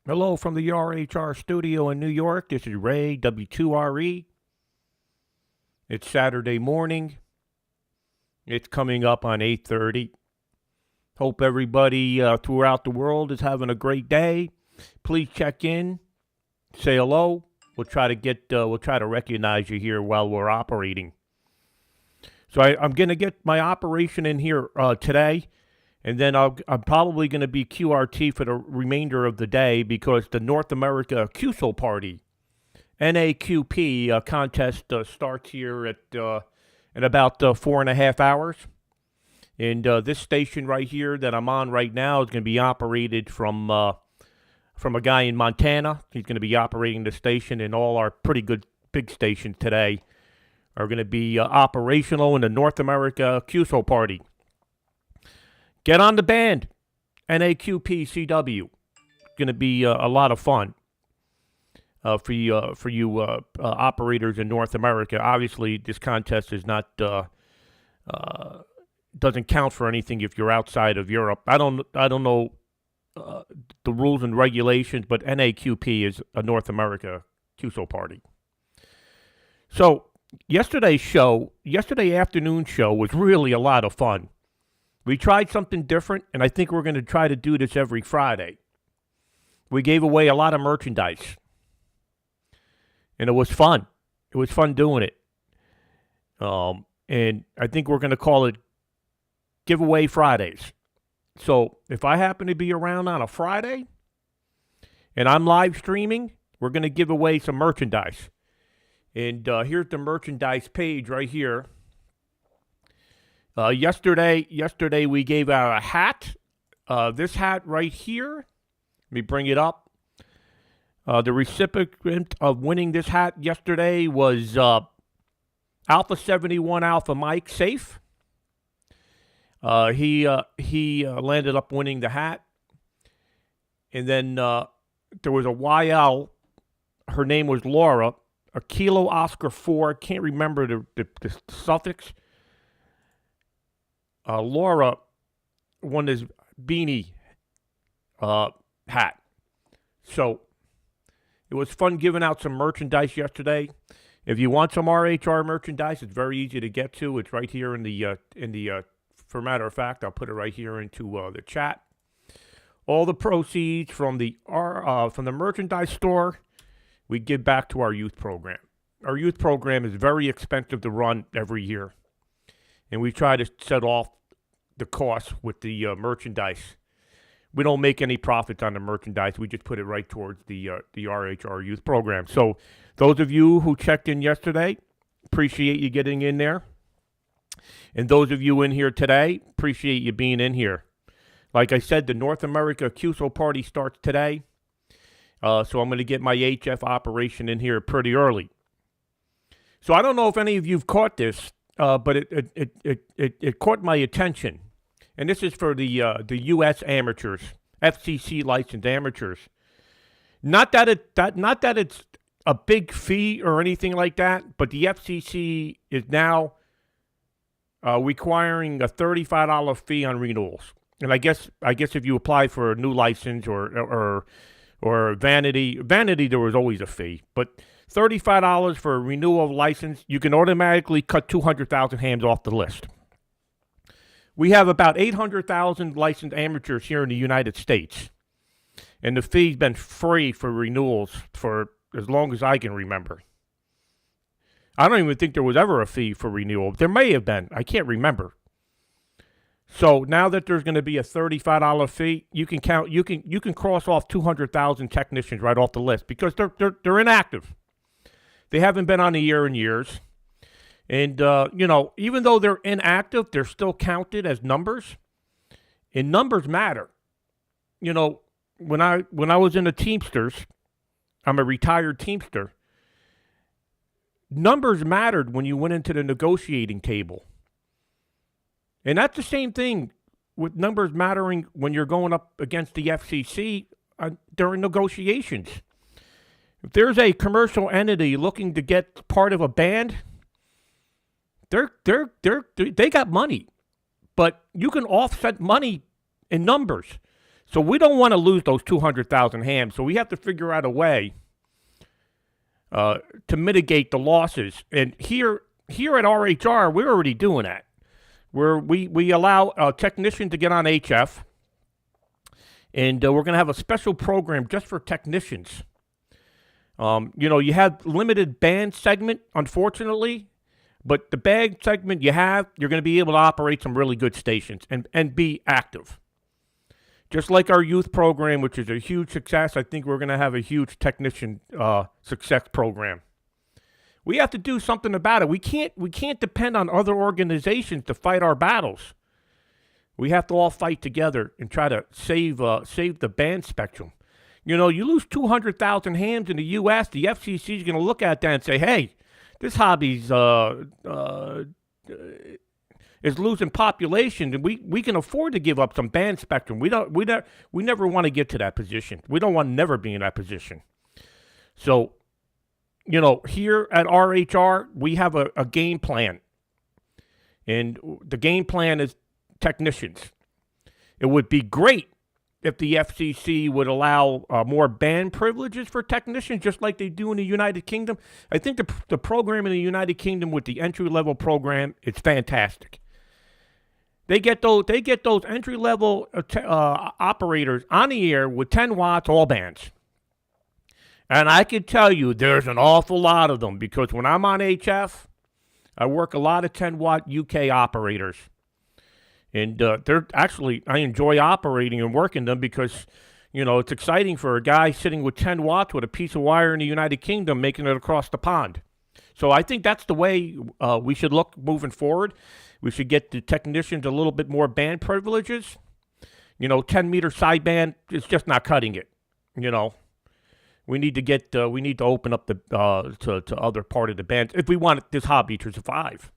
Hello from the RHR studio in New York. This is Ray, W2RE. It's Saturday morning. It's coming up on 8:30. Hope everybody throughout the world is having a great day. Please check in, say hello. We'll try to recognize you here while we're operating. So I'm going to get my operation in here today. And then I'm probably going to be QRT for the remainder of the day because the North America QSO Party, NAQP contest starts here in about 4.5 hours. And this station right here that I'm on right now is going to be operated from a guy in Montana. He's going to be operating the station, and all our pretty good big stations today are going to be operational in the North America QSO Party. Get on the band, NAQPCW. Going to be a lot of fun for you operators in North America. Obviously, this contest is not doesn't count for anything if you're outside of Europe. I don't know the rules and regulations, but NAQP is a North America QSO party. So yesterday afternoon show was really a lot of fun. We tried something different, and I think we're going to try to do this every Friday. We gave away a lot of merchandise, and it was fun. It was fun doing it. And I think we're going to call it Giveaway Fridays. So if I happen to be around on a Friday, and I'm live streaming, we're going to give away some merchandise. And here's the merchandise page right here. Yesterday we gave out a hat. This hat right here. Let me bring it up. The recipient of winning this hat yesterday was Alpha 71 Alpha Mike Safe. He landed up winning the hat. And then there was a YL. Her name was Laura. A Kilo Oscar 4. Can't remember the suffix. Laura won this beanie hat. So it was fun giving out some merchandise yesterday. If you want some RHR merchandise, it's very easy to get to. It's right here in the for matter of fact, I'll put it right here into the chat. All the proceeds from the merchandise store, we give back to our youth program. Our youth program is very expensive to run every year. And we try to set off the cost with the merchandise. We don't make any profits on the merchandise. We just put it right towards the RHR youth program. So those of you who checked in yesterday, appreciate you getting in there. And those of you in here today, appreciate you being in here. Like I said, the North America QSO party starts today. So I'm going to get my HF operation in here pretty early. So I don't know if any of you've caught this. But it caught my attention, and this is for the U.S. amateurs, FCC licensed amateurs. Not that it's a big fee or anything like that, but the FCC is now requiring a $35 fee on renewals. And I guess if you apply for a new license or vanity, there was always a fee, but $35 for a renewal of license, you can automatically cut 200,000 hands off the list. We have about 800,000 licensed amateurs here in the United States, and the fee's been free for renewals for as long as I can remember. I don't even think there was ever a fee for renewal. There may have been. I can't remember. So now that there's going to be a $35 fee, you can cross off 200,000 technicians right off the list because they're inactive. They haven't been on the air in years. And, even though they're inactive, they're still counted as numbers. And numbers matter. When I was in the Teamsters, I'm a retired Teamster, numbers mattered when you went into the negotiating table. And that's the same thing with numbers mattering when you're going up against the FCC during negotiations. If there's a commercial entity looking to get part of a band, they got money, but you can offset money in numbers. So we don't want to lose those 200,000 hams. So we have to figure out a way to mitigate the losses. And here at RHR, we're already doing that. We allow a technician to get on HF, and we're going to have a special program just for technicians. You have limited band segment, unfortunately, but the band segment you're going to be able to operate some really good stations and be active. Just like our youth program, which is a huge success, I think we're going to have a huge technician success program. We have to do something about it. We can't depend on other organizations to fight our battles. We have to all fight together and try to save the band spectrum. You lose 200,000 hams in the U.S., the FCC is going to look at that and say, hey, this hobby's is losing population, and we can afford to give up some band spectrum. We never want to get to that position. We don't want to never be in that position. So, here at RHR, we have a game plan. And the game plan is technicians. It would be great if the FCC would allow more band privileges for technicians, just like they do in the United Kingdom. I think the program in the United Kingdom with the entry-level program, it's fantastic. They get those entry-level operators on the air with 10 watts, all bands. And I can tell you there's an awful lot of them, because when I'm on HF, I work a lot of 10-watt UK operators. And I enjoy operating and working them because, it's exciting for a guy sitting with 10 watts with a piece of wire in the United Kingdom making it across the pond. So I think that's the way we should look moving forward. We should get the technicians a little bit more band privileges. 10-meter sideband is just not cutting it. We need to open up to other part of the band if we want this hobby to survive.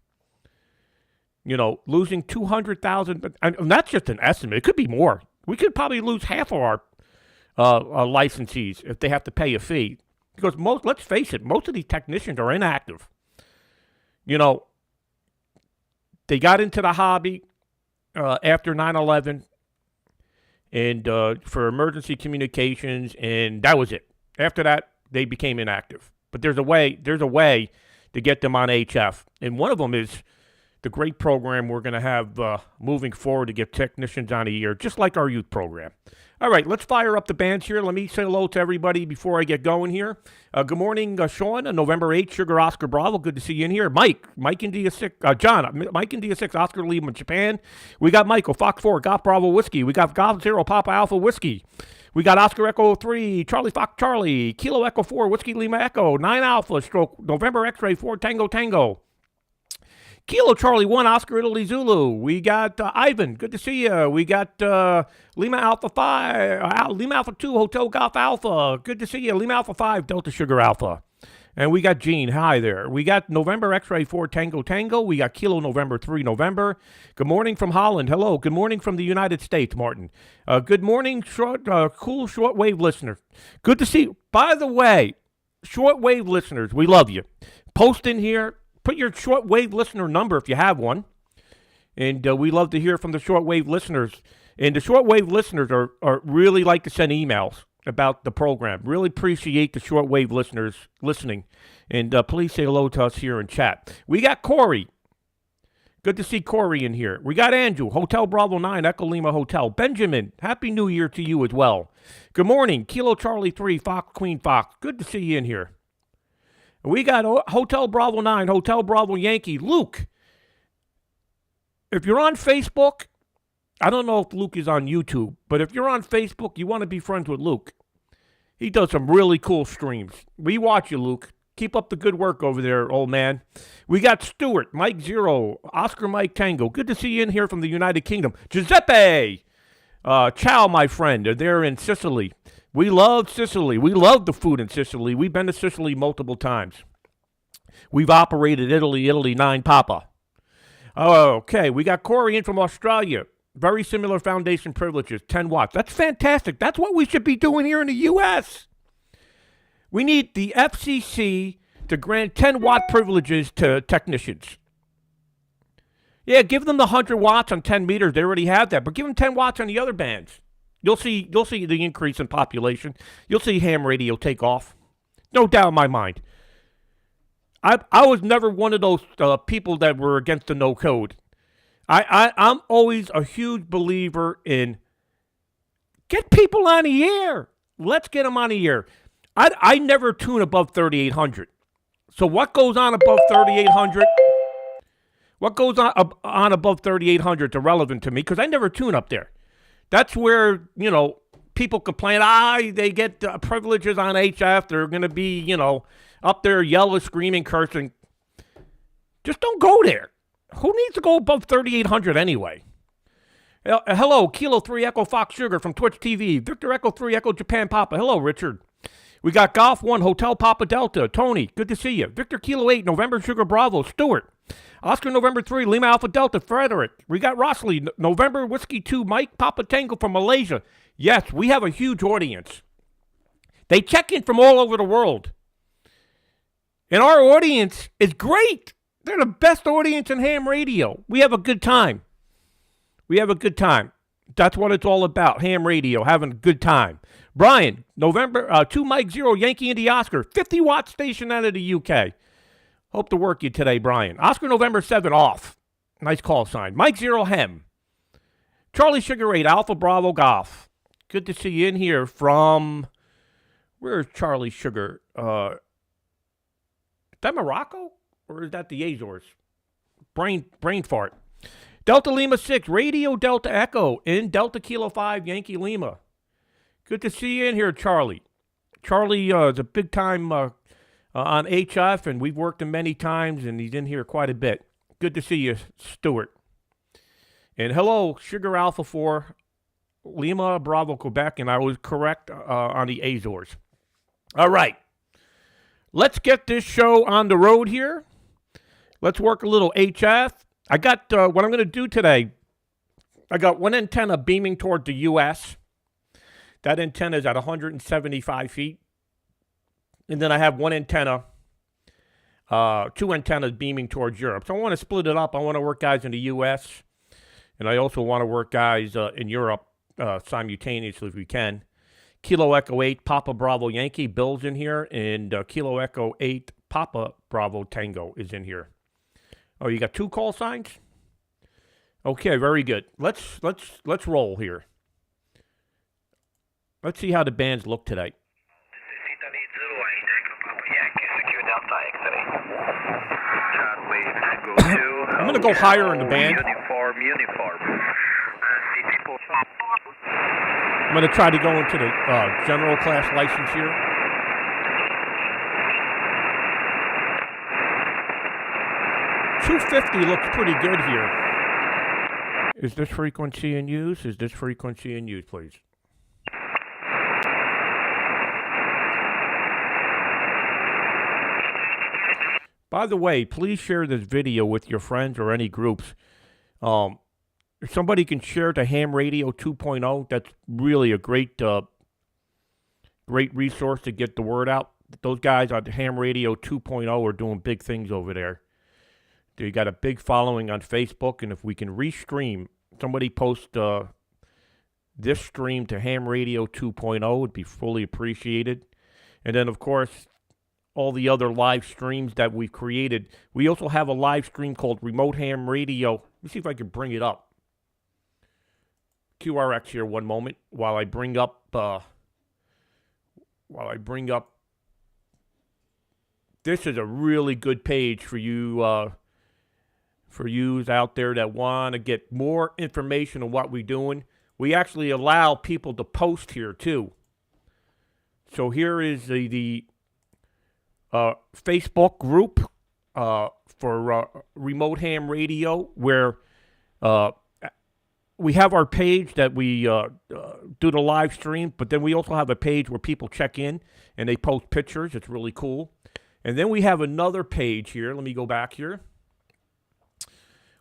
Losing 200,000, and that's just an estimate. It could be more. We could probably lose half of our licensees if they have to pay a fee. Because let's face it, most of these technicians are inactive. They got into the hobby after 9/11 and for emergency communications, and that was it. After that, they became inactive. But there's a way to get them on HF, and one of them is the great program we're going to have moving forward to get technicians on a year, just like our youth program. All right, let's fire up the bands here. Let me say hello to everybody before I get going here. Good morning, Sean, November 8th, Sugar Oscar Bravo. Good to see you in here. Mike India 6, John, Mike India 6, Oscar Lima, Japan. We got Michael, Fox 4, Golf Bravo Whiskey. We got Golf 0, Papa Alpha Whiskey. We got Oscar Echo 3, Charlie Fox Charlie, Kilo Echo 4, Whiskey Lima Echo, 9 Alpha, Stroke, November X-Ray 4, Tango Tango. Kilo Charlie 1, Oscar Italy Zulu. We got Ivan. Good to see you. We got Lima Alpha 5, Lima Alpha 2, Hotel Golf Alpha. Good to see you. Lima Alpha 5, Delta Sugar Alpha. And we got Gene. Hi there. We got November X-Ray 4, Tango Tango. We got Kilo November 3, November. Good morning from Holland. Hello. Good morning from the United States, Martin. Good morning, cool shortwave listener. Good to see you. By the way, shortwave listeners, we love you. Post in here. Put your shortwave listener number if you have one. And we love to hear from the shortwave listeners. And the shortwave listeners are really like to send emails about the program. Really appreciate the shortwave listeners listening. And please say hello to us here in chat. We got Corey. Good to see Corey in here. We got Andrew, Hotel Bravo 9, Echo Lima Hotel. Benjamin, Happy New Year to you as well. Good morning, Kilo Charlie 3, Fox Queen Fox. Good to see you in here. We got Hotel Bravo 9, Hotel Bravo Yankee. Luke, if you're on Facebook, I don't know if Luke is on YouTube, but if you're on Facebook, you want to be friends with Luke. He does some really cool streams. We watch you, Luke. Keep up the good work over there, old man. We got Stuart, Mike 0, Oscar Mike Tango. Good to see you in here from the United Kingdom. Giuseppe, ciao, my friend. They're in Sicily. We love Sicily. We love the food in Sicily. We've been to Sicily multiple times. We've operated Italy 9 Papa. Okay, we got Corey in from Australia. Very similar foundation privileges, 10 watts. That's fantastic. That's what we should be doing here in the U.S. We need the FCC to grant 10-watt privileges to technicians. Yeah, give them the 100 watts on 10 meters. They already have that. But give them 10 watts on the other bands. You'll see the increase in population. You'll see ham radio take off. No doubt in my mind. I was never one of those people that were against the no code. I'm always a huge believer in get people on the air. Let's get them on the air. I never tune above 3,800. So what goes on above 3,800? What goes on above 3,800 is irrelevant to me because I never tune up there. That's where, people complain, they get privileges on HF. They're going to be, up there yelling, screaming, cursing. Just don't go there. Who needs to go above 3,800 anyway? Hello, Kilo 3 Echo Fox Sugar from Twitch TV. Victor Echo 3 Echo Japan Papa. Hello, Richard. We got Golf 1 Hotel Papa Delta. Tony, good to see you. Victor Kilo 8 November Sugar Bravo. Stuart. Oscar November 3 Lima Alpha Delta. Frederick. We got Rossley. November Whiskey 2 Mike Papa Tango from Malaysia. Yes, we have a huge audience. They check in from all over the world. And our audience is great. They're the best audience in ham radio. We have a good time. That's what it's all about. Ham radio, having a good time. Brian, November 2 Mike 0 Yankee Indy Oscar, 50-watt station out of the UK. Hope to work you today, Brian. Oscar November 7 off. Nice call sign. Mike 0 Hem. Charlie Sugar 8 Alpha Bravo Golf. Good to see you in here from, where's Charlie Sugar? Is that Morocco or is that the Azores? Brain fart. Delta Lima 6, Radio Delta Echo in Delta Kilo 5, Yankee Lima. Good to see you in here, Charlie. Charlie is a big time on HF, and we've worked him many times, and he's in here quite a bit. Good to see you, Stuart. And hello, Sugar Alpha 4, Lima Bravo, Quebec, and I was correct on the Azores. All right. Let's get this show on the road here. Let's work a little HF. I got what I'm going to do today. I got one antenna beaming toward the U.S. That antenna is at 175 feet. And then I have one antenna, two antennas beaming towards Europe. So I want to split it up. I want to work guys in the U.S. And I also want to work guys in Europe simultaneously if we can. Kilo Echo 8, Papa Bravo Yankee, Bill's in here. And Kilo Echo 8, Papa Bravo Tango is in here. Oh, you got two call signs? Okay, very good. Let's roll here. Let's see how the bands look today. I'm going to go higher in the band. I'm going to try to go into the general class license here. .250 looks pretty good here. Is this frequency in use? Is this frequency in use, please? By the way, please share this video with your friends or any groups. If somebody can share to Ham Radio 2.0, that's really a great resource to get the word out. Those guys on Ham Radio 2.0 are doing big things over there. They got a big following on Facebook, and if we can restream, somebody post this stream to Ham Radio 2.0 would be fully appreciated. And then, of course, all the other live streams that we've created. We also have a live stream called Remote Ham Radio. Let me see if I can bring it up. QRX here one moment while I bring up this is a really good page for you out there that want to get more information on what we're doing. We actually allow people to post here too. So here is the Facebook group for Remote Ham Radio, where we have our page that we do the live stream, but then we also have a page where people check in and they post pictures. It's really cool. And then we have another page here. Let me go back here.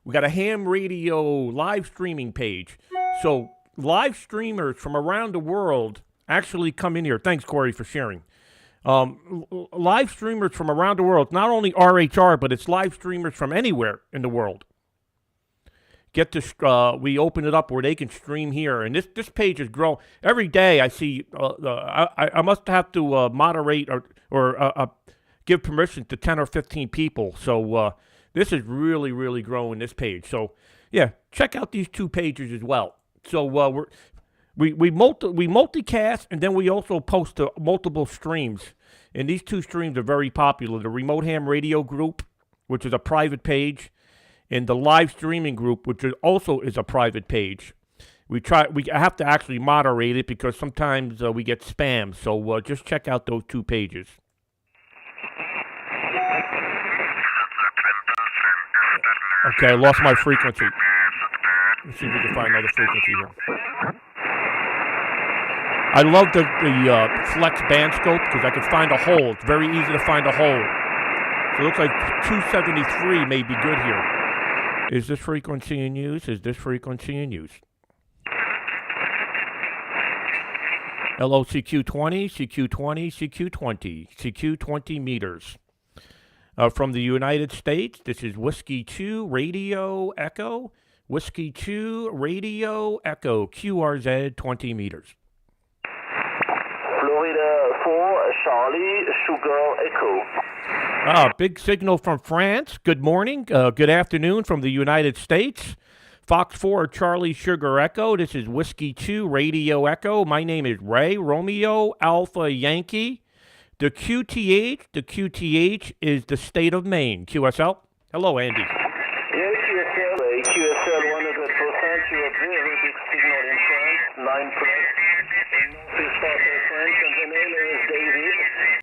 We got a Ham Radio live streaming page. So live streamers from around the world actually come in here. Thanks, Corey, for sharing. Live streamers from around the world, not only RHR, but it's live streamers from anywhere in the world, get this. We open it up where they can stream here, and this page is growing every day. I see. I must have to moderate or give permission to 10 or 15 people. So this is really growing, this page. So yeah, check out these 2 pages as well. So we multicast, and then we also post to multiple streams. And these 2 streams are very popular. The Remote Ham Radio Group, which is a private page, and the live streaming group, which also is a private page. I have to actually moderate it because sometimes we get spam. So just check out those 2 pages. Okay, I lost my frequency. Let's see if we can find another frequency here. I love the Flex band scope because I can find a hole. It's very easy to find a hole. So it looks like 273 may be good here. Is this frequency in use? Is this frequency in use? Hello, CQ20, CQ20, CQ20, CQ20 meters. From the United States, this is Whiskey 2 Radio Echo. Whiskey 2 Radio Echo, QRZ 20 meters. Florida 4 Charlie Sugar Echo. Big signal from France. Good morning. Good afternoon from the United States. Fox 4 Charlie Sugar Echo. This is Whiskey 2 Radio Echo. My name is Ray Romeo Alpha Yankee. The QTH is the state of Maine. QSL. Hello, Andy. Yeah, QSL 100%. You have very big signal in France. 9 plus. Northeast part of France, and the name is David.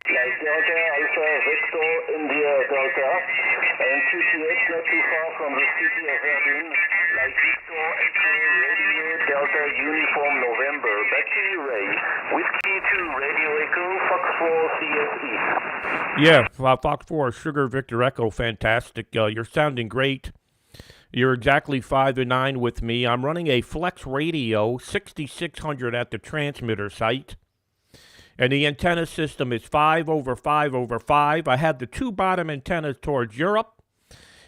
Like Delta, Alpha, Victor, India, Delta. And QTH not too far from the city of Verdun. Like Victor, Echo, Radio, Delta, Uniform, November. Back to you, Ray. Whiskey 2 Radio Echo, Fox 4 CSE. Yeah, Fox 4 Sugar Victor Echo, fantastic. You're sounding great. You're exactly 5 to 9 with me. I'm running a Flex Radio 6600 at the transmitter site. And the antenna system is 5 over 5 over 5. I have the 2 bottom antennas towards Europe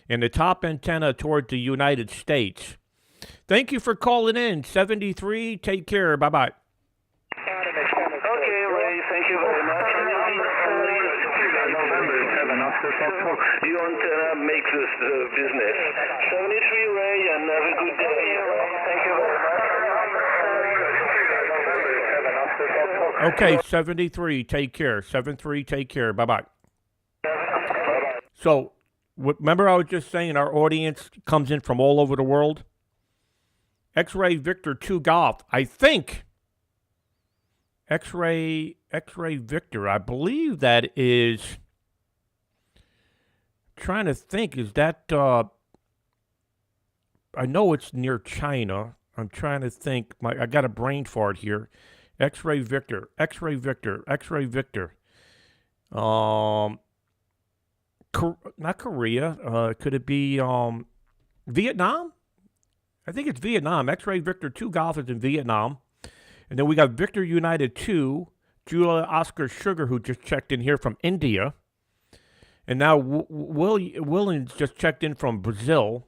and the top antenna towards the United States. Thank you for calling in. 73, take care. Bye-bye. Okay, Ray, thank you very much. You antenna makes this business. 73, Ray, and have a good day. Thank you very much. Okay, 73, take care. 73, take care. Bye-bye. So, remember I was just saying our audience comes in from all over the world? X-Ray Victor 2 Golf, I think. X-Ray Victor, I believe that is... Trying to think, is that, I know it's near China. I'm trying to think. I got a brain fart here. X-Ray Victor. Not Korea. Could it be Vietnam? I think it's Vietnam. X-Ray Victor 2 Golf is in Vietnam. And then we got Victor United 2, Julia Oscar Sugar, who just checked in here from India. And now Williams just checked in from Brazil.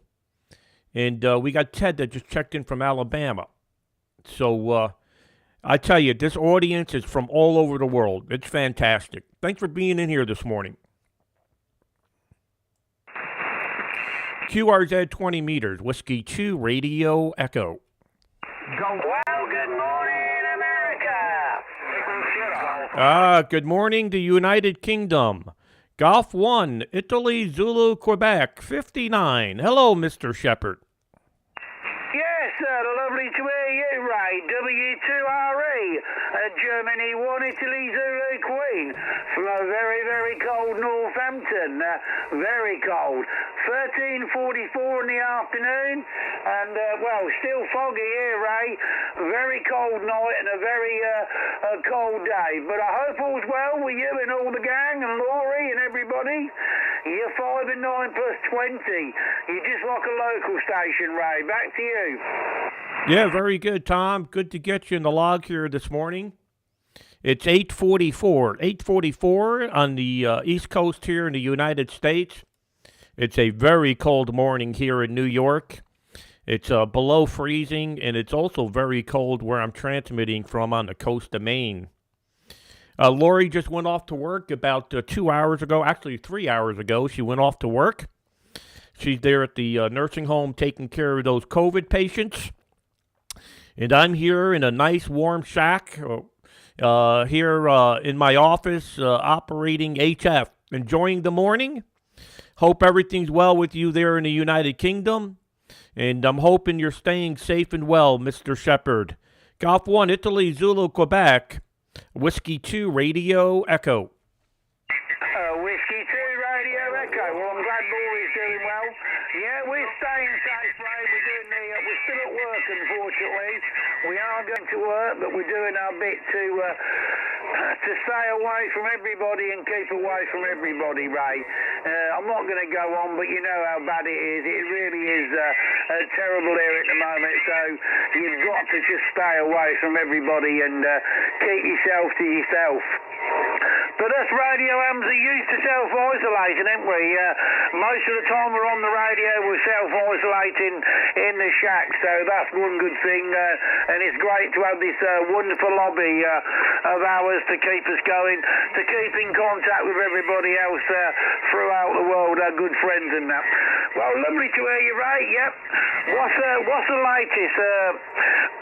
And we got Ted that just checked in from Alabama. So I tell you, this audience is from all over the world. It's fantastic. Thanks for being in here this morning. QRZ 20 meters, Whiskey 2 Radio Echo. Well, good morning, America. Good morning to United Kingdom. Golf 1, Italy, Zulu, Quebec, 59. Hello, Mr. Shepard. Yes, sir, lovely to hear you, Ray. W2RE, Germany 1, Italy, Zulu, Queen. From a very, very cold Northampton. Very cold. 13:44 in the afternoon. And, still foggy here, Ray. Very cold night and a very cold day. But I hope all's well with you and all the gang and Laurie and everybody. You're 5 and 9 plus 20. You're just like a local station, Ray. Back to you. Yeah, very good, Tom. Good to get you in the log here this morning. It's 8:44 on the East Coast here in the United States. It's a very cold morning here in New York. It's below freezing, and it's also very cold where I'm transmitting from on the coast of Maine. Lori just went off to work about 2 hours ago, actually 3 hours ago. She went off to work. She's there at the nursing home taking care of those COVID patients. And I'm here in a nice warm shack here in my office operating HF. Enjoying the morning. Hope everything's well with you there in the United Kingdom. And I'm hoping you're staying safe and well, Mr. Shepard. Golf 1, Italy, Zulu, Quebec. Whiskey 2, Radio Echo. Whiskey 2, Radio Echo. Well, I'm glad Laurie's doing well. Yeah, we're staying safe, Ray. We're still at work, unfortunately. We are going to work, but we're doing our bit to stay away from everybody and keep away from everybody, Ray. I'm not going to go on, but you know how bad it is. It really is terrible here at the moment, so you've got to just stay away from everybody and keep yourself to yourself. But us radio hams are used to self-isolating, ain't we? Most of the time we're on the radio, we're self-isolating in the shack, so that's one good thing. And it's great to have this wonderful lobby of ours to keep us going, to keep in contact with everybody else throughout the world, our good friends and that. Well, lovely to hear you, Ray. Yep. What's the latest?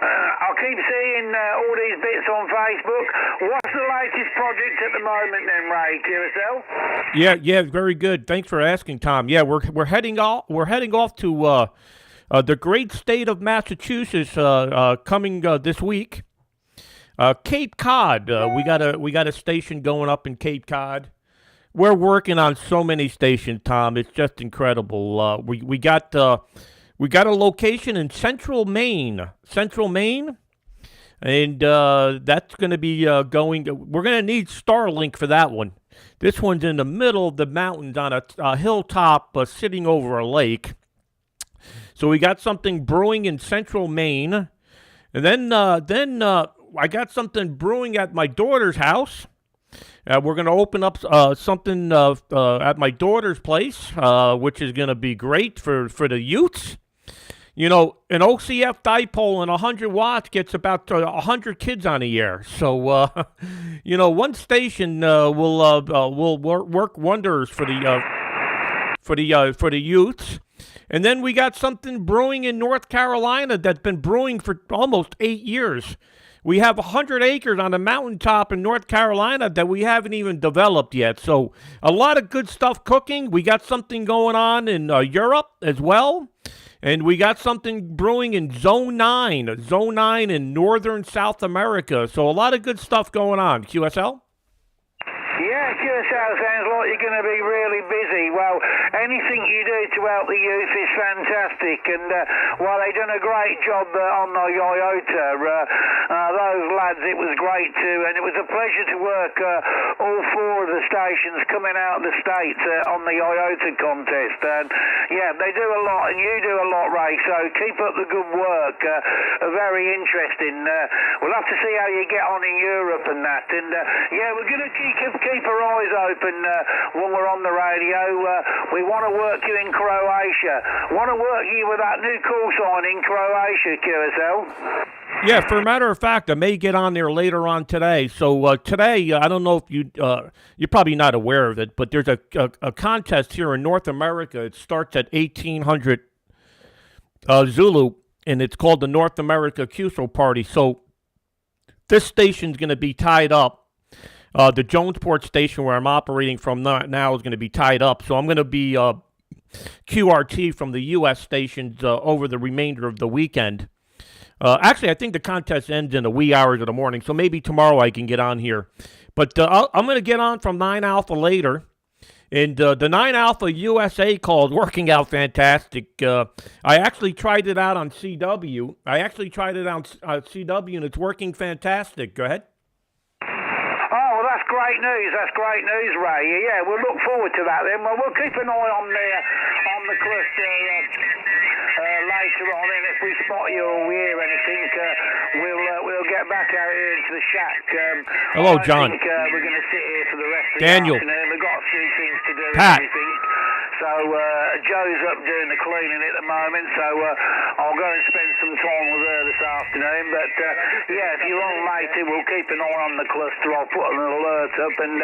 I keep seeing all these bits on Facebook. What's the latest project at the moment then, Ray? QSL? Yeah, very good. Thanks for asking, Tom. Yeah, we're heading off. We're heading off to the great state of Massachusetts coming this week. Cape Cod. We got a station going up in Cape Cod. We're working on so many stations, Tom. It's just incredible. We got a location in Central Maine, and that's going to be going. We're going to need Starlink for that one. This one's in the middle of the mountains on a hilltop, sitting over a lake. So we got something brewing in Central Maine, and then I got something brewing at my daughter's house. We're going to open up something at my daughter's place, which is going to be great for the youths. You know, an OCF dipole and 100 watts gets about 100 kids on the air. So, you know, one station will work wonders for the youths. And then we got something brewing in North Carolina that's been brewing for almost 8 years. We have 100 acres on a mountaintop in North Carolina that we haven't even developed yet. So a lot of good stuff cooking. We got something going on in Europe as well. And we got something brewing in Zone 9 in northern South America. So a lot of good stuff going on. QSL? Yeah, QSL sounds like you're going to be really busy. Well, anything you do to help the youth is fantastic. And, well, they've done a great job on the Iota. Those lads, it was great too. And it was a pleasure to work all four of the stations coming out of the States on the Iota contest. And, yeah, they do a lot, and you do a lot, Ray. So keep up the good work. Very interesting. We'll have to see how you get on in Europe and that. And, yeah, we're going to keep our eyes open when we're on the radio. We want to work you in Croatia. Want to work you with that new call sign in Croatia, QSL. Yeah, for a matter of fact, I may get on there later on today. So today, I don't know if you're probably not aware of it, but there's a contest here in North America. It starts at 1800 Zulu, and it's called the North America QSO Party. So this station's going to be tied up. The Jonesport station where I'm operating from now is going to be tied up. So I'm going to be QRT from the U.S. stations over the remainder of the weekend. Actually, I think the contest ends in the wee hours of the morning, so maybe tomorrow I can get on here. But I'm going to get on from 9 Alpha later. And the 9 Alpha USA call is working out fantastic. I actually tried it out on CW. And it's working fantastic. Go ahead. Oh, well, that's great news. That's great news, Ray. Yeah, we'll look forward to that then. Well, we'll keep an eye on the cluster later on, and if we spot you or we hear anything, we'll get back out here into the shack. Hello, John. I think we're going to sit here for the rest of Daniel. the afternoon. We've got a few things to do Pat. and everything. So Joe's up doing the cleaning at the moment, so I'll go and spend some time with her this afternoon. But yeah, if you're on later, we'll keep an eye on the cluster. I'll put an alert up, and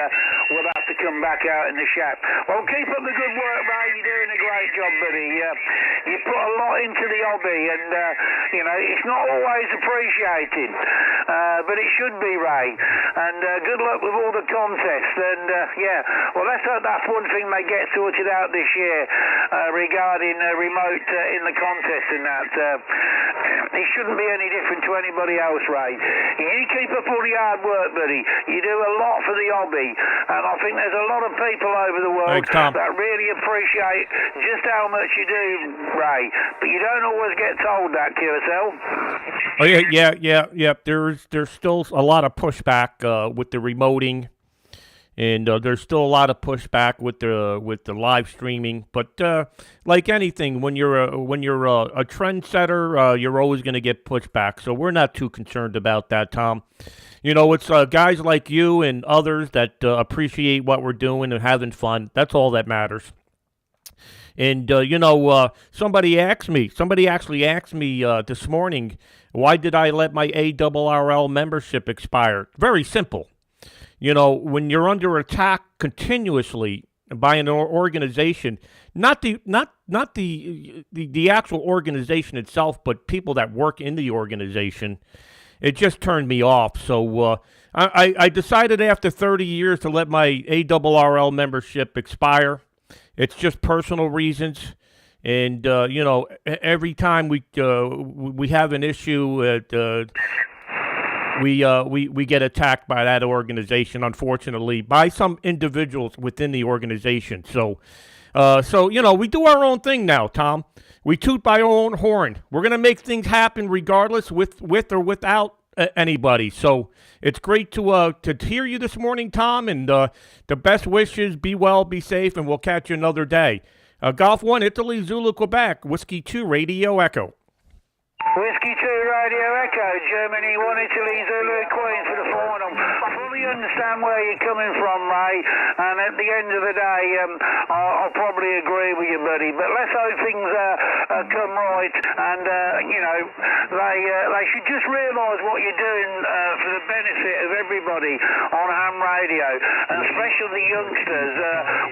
we'll have to come back out in the shack. Well, keep up the good work, Ray. You're doing a great job, buddy. You put a lot into the hobby, and you know, it's not always appreciated, but it should be, Ray. And good luck with all the contests. And yeah, well, let's hope that's one thing they get sorted out this year regarding remote in the contest and that. It shouldn't be any different to anybody else, Ray. You keep up all the hard work, buddy. You do a lot for the hobby, and I think there's a lot of people over the world that really appreciate just how much you do, Ray. But you don't always get told that, QSL. Oh yeah. There's still a lot of pushback with the remoting. And there's still a lot of pushback with the live streaming, but like anything, when you're a trendsetter, you're always going to get pushback. So we're not too concerned about that, Tom. You know, it's guys like you and others that appreciate what we're doing and having fun. That's all that matters. And you know, somebody actually asked me this morning, why did I let my ARRL membership expire? Very simple. You know, when you're under attack continuously by an organization, not the actual organization itself, but people that work in the organization, it just turned me off. So I decided after 30 years to let my ARRL membership expire. It's just personal reasons. And, you know, every time we have an issue we get attacked by that organization, unfortunately, by some individuals within the organization. So you know, we do our own thing now, Tom. We toot by our own horn. We're gonna make things happen regardless, with or without anybody. So it's great to hear you this morning, Tom. And the best wishes. Be well, be safe, and we'll catch you another day. Golf 1, Italy, Zulu, Quebec. Whiskey 2, Radio Echo. Whiskey 2, Radio Echo, Germany 1, Italy, Zulu, Queen for the final. I fully understand where you're coming from, Ray, and at the end of the day, I'll probably agree with you, buddy, but let's hope things come right, and, you know, they should just realise what you're doing for the benefit of everybody on ham radio, and especially the youngsters.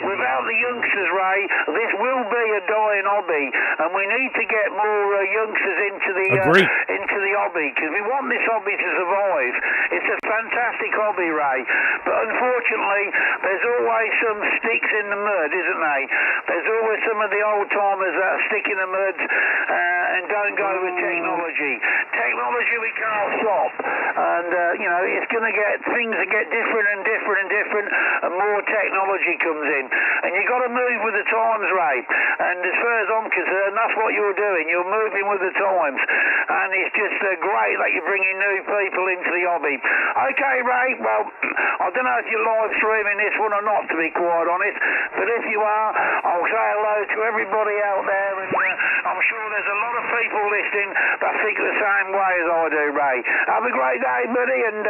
Without the youngsters, Ray, this will be a dying hobby, and we need to get more youngsters into the hobby, because we want this hobby to survive. It's a fantastic hobby, Ray, but unfortunately there's always some sticks in the mud, isn't there? There's always some of the old timers that stick in the mud and don't go with technology. Technology we can't stop, and you know, it's going to get things that get different and more technology comes in, and you've got to move with the times, Ray. And as far as I'm concerned, that's what you're doing. You're moving with the times. And it's just great that you're bringing new people into the hobby. Okay, Ray, well, I don't know if you're live streaming this one or not, to be quite honest, but if you are, I'll say hello to everybody out there, and I'm sure there's a lot of people listening that think the same way as I do, Ray. Have a great day, buddy, and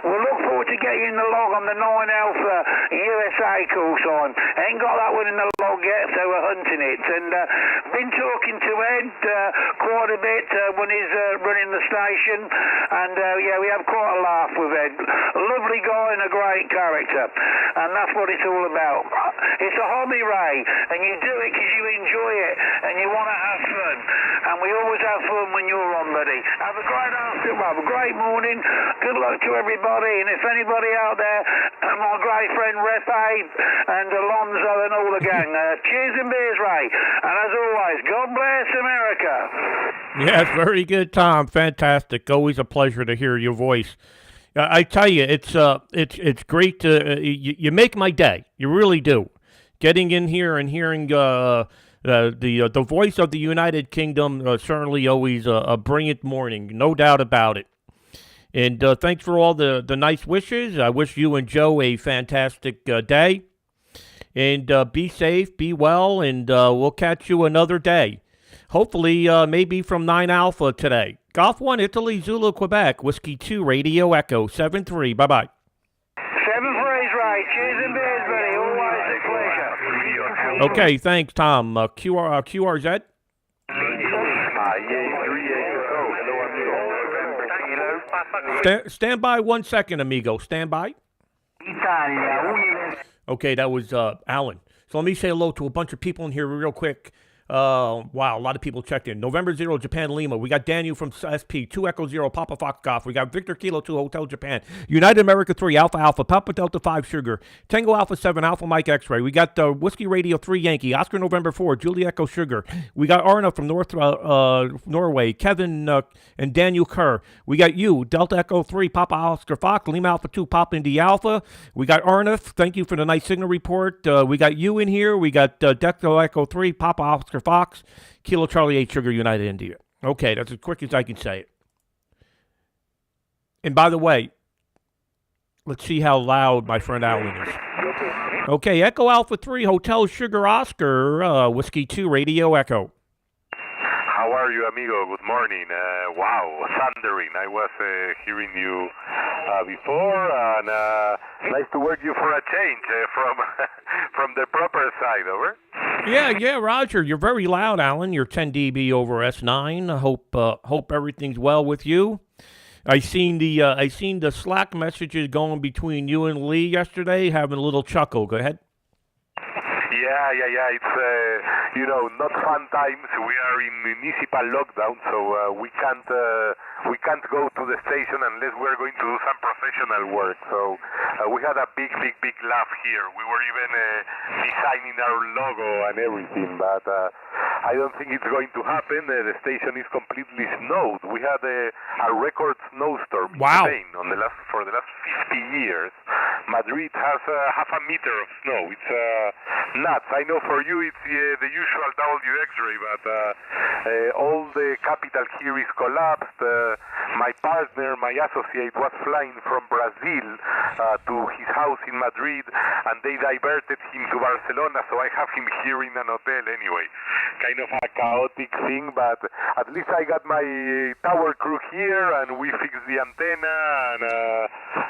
we'll look forward to getting the log on the 9 Alpha USA call sign. Ain't got that one in the log yet, so we're hunting it. And been talking to Ed quite a bit when he's running the station, and yeah, we have quite a laugh with Ed. A lovely guy and a great character, and that's what it's all about. It's a hobby, Ray, and you do it because you enjoy it and you want to have fun, and we always have fun when you're on, buddy. Have a great afternoon, have a great morning, good luck to everybody, and if anybody out there, my great friend Repe and Alonzo and all the gang, cheers and beers, Ray, and as always, God bless America. Yes, very good, Tom. Fantastic. Always a pleasure to hear your voice. I tell you, it's great to you make my day. You really do. Getting in here and hearing the voice of the United Kingdom certainly always a brilliant morning, no doubt about it. And thanks for all the nice wishes. I wish you and Joe a fantastic day. And be safe, be well, and we'll catch you another day. Hopefully, maybe from 9 Alpha today. Golf 1, Italy, Zulu, Quebec. Whiskey 2, Radio Echo, 7-3. Bye-bye. 7-3's right. Cheers and beers, buddy. Always a pleasure. Okay, thanks, Tom. QRZ? Stand by 1 second, amigo. Stand by. Okay, that was Alan. So let me say hello to a bunch of people in here real quick. Wow, a lot of people checked in. November 0, Japan Lima. We got Daniel from SP, 2 Echo 0, Papa Fox Golf. We got Victor Kilo 2, Hotel Japan. United America 3, Alpha Alpha, Papa Delta 5, Sugar. Tango Alpha 7, Alpha Mike X-Ray. We got Whiskey Radio 3, Yankee. Oscar November 4, Julie Echo Sugar. We got Arna from Norway. Kevin and Daniel Kerr. We got you, Delta Echo 3, Papa Oscar Fox. Lima Alpha 2, Papa Indy Alpha. We got Arna. Thank you for the nice signal report. We got you in here. We got Delta Echo 3, Papa Oscar Fox, Kilo Charlie 8 Sugar United India. Okay, that's as quick as I can say it. And by the way, let's see how loud my friend Alan is. Okay, Echo Alpha 3, Hotel Sugar Oscar, Whiskey 2, Radio Echo. How are you, amigo? Good morning. Wow, thundering. I was hearing you before, and nice to work you for a change from the proper side, over? Yeah, Roger. You're very loud, Alan. You're 10 dB over S9. I hope everything's well with you. I seen the Slack messages going between you and Lee yesterday, having a little chuckle. Go ahead. Yeah. It's not fun times. We are in municipal lockdown, so we can't go to the station unless we're going to do some professional work. So we had a big laugh here. We were even designing our logo and everything, but I don't think it's going to happen. The station is completely snowed. We had a record snowstorm in Spain for the last 50 years. Madrid has half a meter of snow. It's nuts. I know for you it's the usual DX'ing, but all the capital here is collapsed. My partner, my associate, was flying from Brazil to his house in Madrid, and they diverted him to Barcelona, so I have him here in an hotel anyway. Kind of a chaotic thing, but at least I got my tower crew here, and we fixed the antenna,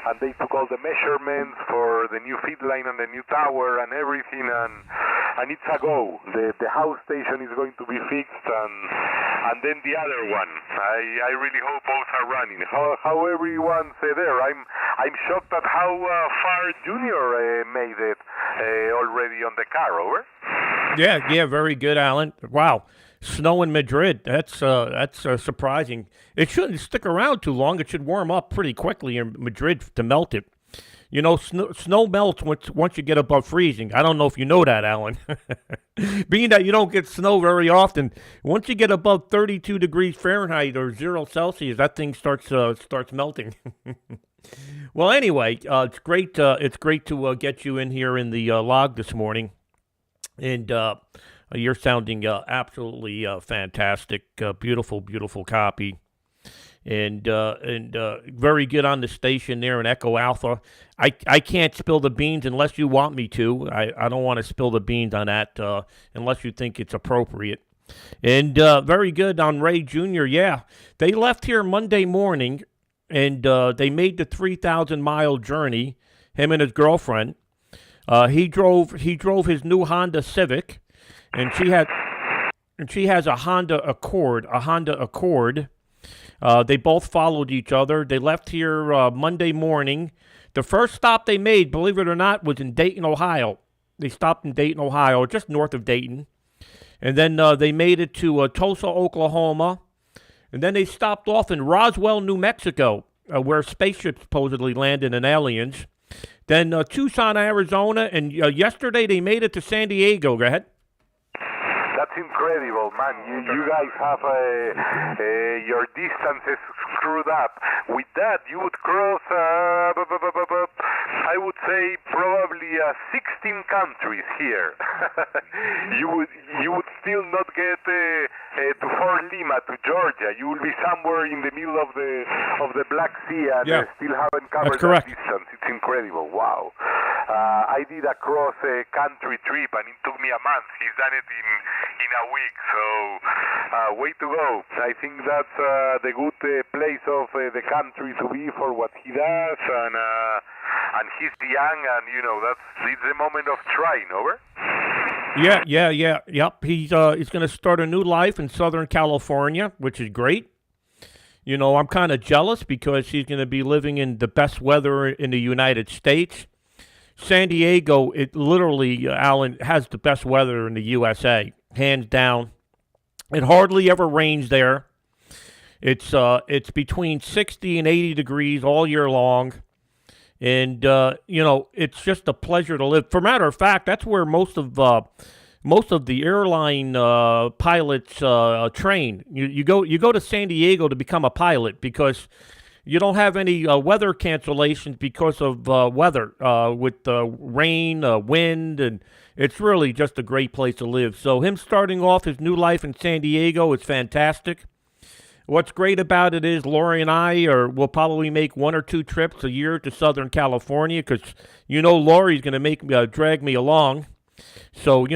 and they took all the measurements for the new feed line and the new tower and everything, and it's a go. The house station is going to be fixed, and then the other one. I really hope both are running. How everyone's there. I'm shocked at how far Junior made it already on the car. Over. Yeah, very good, Alan. Wow, snow in Madrid. That's surprising. It shouldn't stick around too long. It should warm up pretty quickly in Madrid to melt it. You know, snow melts once you get above freezing. I don't know if you know that, Alan. Being that you don't get snow very often, once you get above 32 degrees Fahrenheit or 0 Celsius, that thing starts melting. Well, anyway, it's great. It's great to get you in here in the log this morning, and you're sounding absolutely fantastic. Beautiful copy. And very good on the station there in Echo Alpha. I can't spill the beans unless you want me to. I don't want to spill the beans on that unless you think it's appropriate. And very good on Ray Jr. Yeah, they left here Monday morning, and they made the 3,000-mile journey. Him and his girlfriend. He drove his new Honda Civic, and she has a Honda Accord. They both followed each other. They left here Monday morning. The first stop they made, believe it or not, was in Dayton, Ohio. They stopped in Dayton, Ohio, just north of Dayton. And then they made it to Tulsa, Oklahoma. And then they stopped off in Roswell, New Mexico, where spaceships supposedly landed and aliens. Then Tucson, Arizona. And yesterday they made it to San Diego. Go ahead. That's incredible, man. You guys have your distances screwed up. With that, you would cross, I would say, probably 16 countries here. you would still not get to Fort Lima, to Georgia. You will be somewhere in the middle of the Black Sea and still haven't covered that distance. It's incredible. Wow. I did a cross-country trip, and it took me a month. He's done it in a week, so way to go. I think that's the good place of the country to be for what he does, and he's young, and it's the moment of trying. Over. Yep. He's going to start a new life in Southern California, which is great. You know, I'm kind of jealous because he's going to be living in the best weather in the United States. San Diego, it literally, Alan, has the best weather in the USA, hands down. It hardly ever rains there. It's between 60 and 80 degrees all year long. And, it's just a pleasure to live. For matter of fact, that's where most of the airline pilots train. You go to San Diego to become a pilot because you don't have any weather cancellations because of weather with rain, wind, and it's really just a great place to live. So him starting off his new life in San Diego is fantastic. What's great about it is Lori and I will probably make 1 or 2 trips a year to Southern California because Lori's going to make me drag me along. So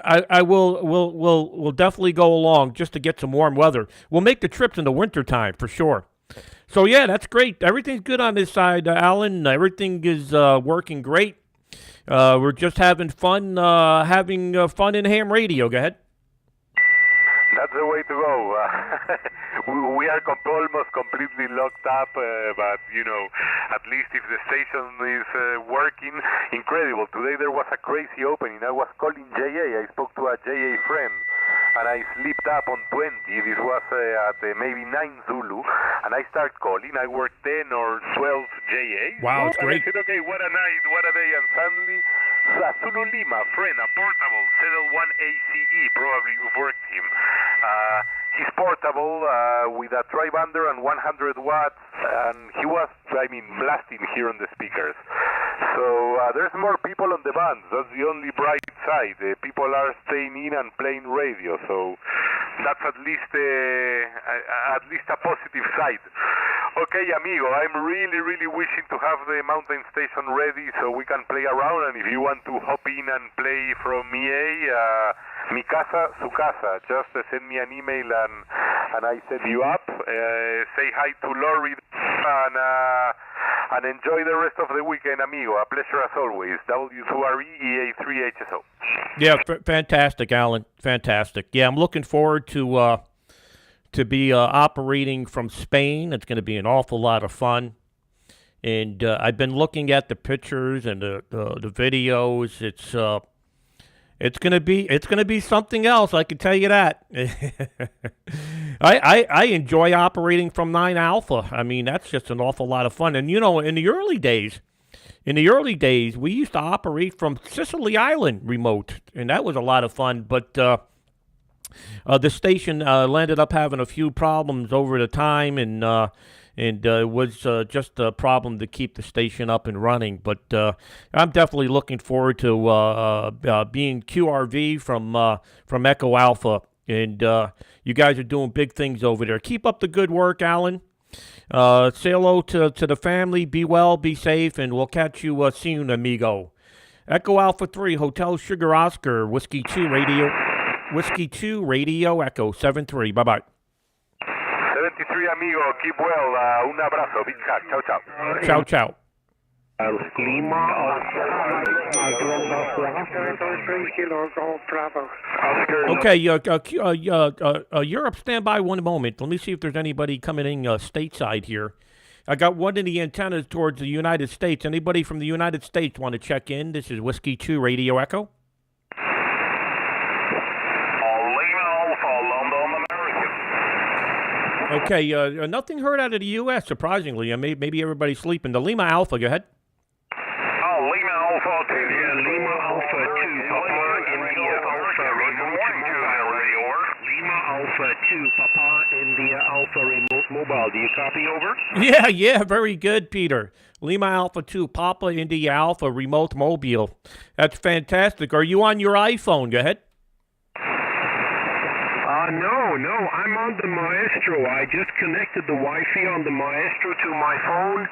I will definitely go along just to get some warm weather. We'll make the trips in the wintertime for sure. So yeah, that's great. Everything's good on this side, Alan. Everything is working great. We're just having fun in ham radio. Go ahead. That's the way to go. We are almost completely locked up, but at least if the station is working, incredible. Today there was a crazy opening. I was calling JA. I spoke to a JA friend, and I slipped up on 20. This was at maybe 9 Zulu, and I start calling. I worked 10 or 12 JAs. Wow, it's great. I said, okay, what a night, what a day, and suddenly Zulu Lima, friend, a portable, Settle 1 ACE, probably you've worked him. He's portable with a tri-bander and 100 watts, and he was, blasting here on the speakers. So there's more people on the band. That's the only bright side. People are staying in and playing radio, so that's at least a positive side. Okay, amigo, I'm really, really wishing to have the mountain station ready so we can play around, and if you want to hop in and play from mi casa, su casa, just send me an email and I set you up. Say hi to Lori and enjoy the rest of the weekend, amigo. A pleasure as always. W2RE EA3HSO. Yeah, fantastic, Alan. Fantastic. Yeah, I'm looking forward to be operating from Spain. It's going to be an awful lot of fun. And I've been looking at the pictures and the videos. It's gonna be something else. I can tell you that. I enjoy operating from 9 Alpha. I mean, that's just an awful lot of fun. And in the early days, we used to operate from Sicily Island remote, and that was a lot of fun. But the station landed up having a few problems over the time, and it was just a problem to keep the station up and running. But I'm definitely looking forward to being QRV from Echo Alpha, and you guys are doing big things over there. Keep up the good work, Alan. Say hello to the family. Be well, be safe, and we'll catch you soon, amigo. Echo Alpha 3, Hotel Sugar Oscar, Whiskey 2 Radio, Echo 73. Bye-bye. 73, amigo. Keep well. Un abrazo. Big hug. Ciao, ciao. Ciao, ciao. Okay, Europe, stand by 1 moment. Let me see if there's anybody coming in stateside here. I got one of the antennas towards the United States. Anybody from the United States want to check in? This is Whiskey 2 Radio Echo. Okay, nothing heard out of the U.S., surprisingly. Maybe everybody's sleeping. The Lima Alpha, go ahead. Lima Alpha 2. Yeah, Lima Alpha 2, Papa, India Alpha, remote mobile. Lima Alpha 2, Papa, India Alpha, remote mobile. Do you copy, over? Yeah, very good, Peter. Lima Alpha 2, Papa, India Alpha, remote mobile. That's fantastic. Are you on your iPhone? Go ahead. No, I'm on the Maestro. I just connected the Wi-Fi on the Maestro to my phone,